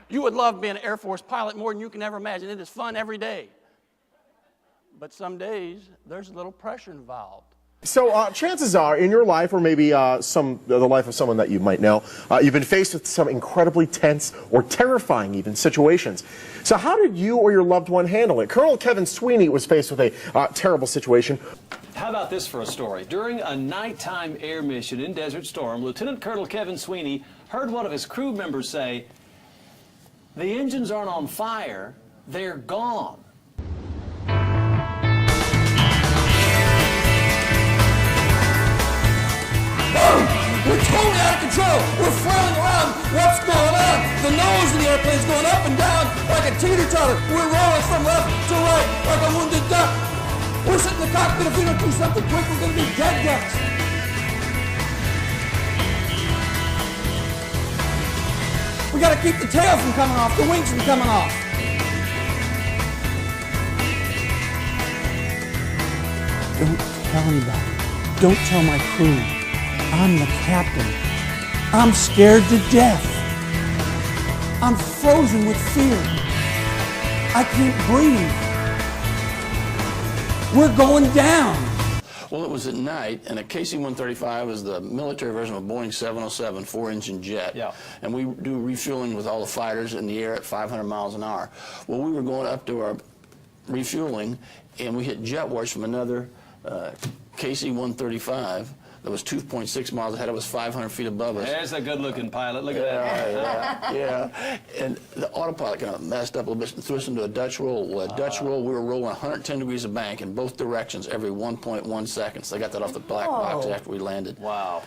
You would love being an Air Force pilot more than you can ever imagine. It is fun every day. But some days, there's a little pressure involved. So chances are, in your life, or maybe the life of someone that you might know, you've been faced with some incredibly tense or terrifying even situations. So how did you or your loved one handle it? Colonel Kevin Sweeney was faced with a terrible situation. How about this for a story? During a nighttime air mission in Desert Storm, Lieutenant Colonel Kevin Sweeney heard one of his crew members say, "The engines aren't on fire, they're gone." We're totally out of control. We're flailing around. What's going on? The nose of the airplane's going up and down like a teeter-totter. We're rolling from left to right like a wounded duck. We're sitting in the cockpit. If we don't do something quick, we're going to be dead ducks. We got to keep the tail from coming off, the wings from coming off. Don't tell anybody. Don't tell my crew. I'm the captain. I'm scared to death. I'm frozen with fear. I can't breathe. We're going down. Well, it was at night, and a KC-135 is the military version of a Boeing 707 four-engine jet. Yeah. And we do refueling with all the fighters in the air at 500 miles an hour. Well, we were going up to our refueling, and we hit jet wash from another KC-135 that was 2.6 miles ahead of us, 500 feet above us. There's a good-looking pilot. Look at that. Yeah. And the autopilot kind of messed up a little bit and threw us into a Dutch roll. Well, a Dutch roll, we were rolling 110 degrees of bank in both directions every 1.1 seconds. They got that off the black box after we landed. Wow.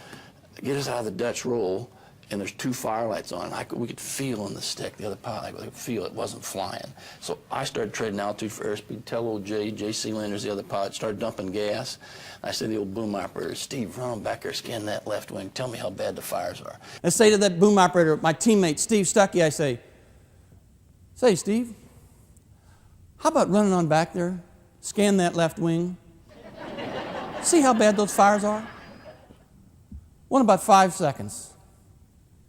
Get us out of the Dutch roll, and there's two firelights on. We could feel in the stick, the other pilot, I could feel it wasn't flying. So I started trading altitude for airspeed. Tell old J.C. Landers, the other pilot, started dumping gas. I said to the old boom operator, "Steve, run on back there, scan that left wing. Tell me how bad the fires are." I say to that boom operator, my teammate, Steve Stuckey, I say, Steve, how about running on back there, scan that left wing, see how bad those fires are? Well, in about 5 seconds,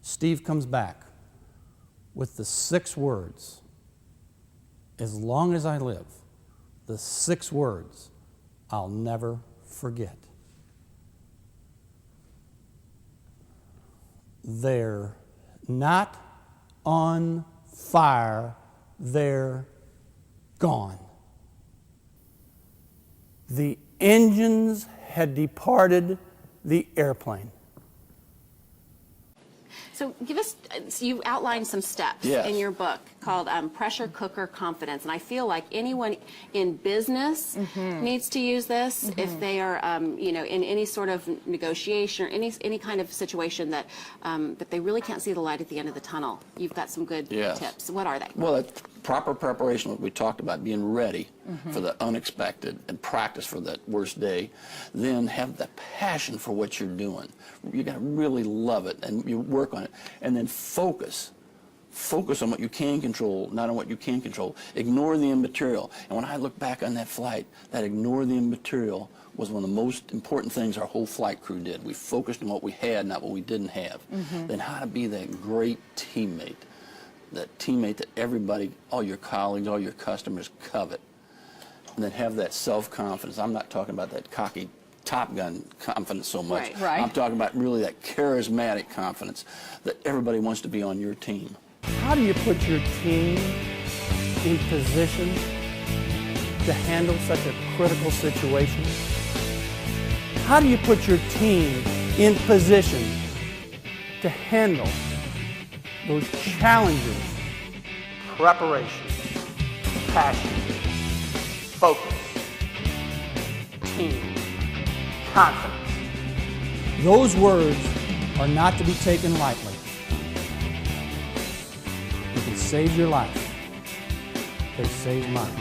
Steve comes back with the 6 words, "As long as I live," the 6 words I'll never forget. They're not on fire, they're gone. The engines had departed the airplane. So give us, you outlined some steps in your book called Pressure Cooker Confidence. And I feel like anyone in business needs to use this if they are, in any sort of negotiation or any kind of situation that they really can't see the light at the end of the tunnel. You've got some good tips. What are they? Well, proper preparation, what we talked about, being ready for the unexpected and practice for that worst day. Then have the passion for what you're doing. You got to really love it, and you work on it. And then focus on what you can control, not on what you can't control. Ignore the immaterial. And when I look back on that flight, that ignore the immaterial was one of the most important things our whole flight crew did. We focused on what we had, not what we didn't have. Then how to be that great teammate, that everybody, all your colleagues, all your customers covet. And then have that self-confidence. I'm not talking about that cocky Top Gun confidence so much. Right. I'm talking about really that charismatic confidence that everybody wants to be on your team. How do you put your team in position to handle such a critical situation? How do you put your team in position to handle those challenges? Preparation, passion, focus, team, confidence. Those words are not to be taken lightly. If it saves your life, they save mine.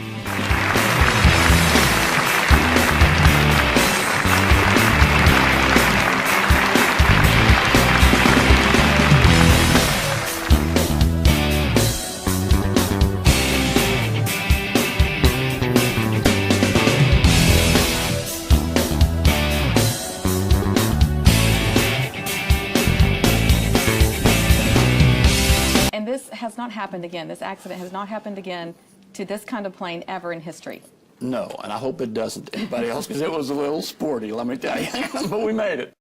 this has not happened again. This accident has not happened again to this kind of plane ever in history. No, and I hope it doesn't to anybody else because it was a little sporty, let me tell you. But we made it.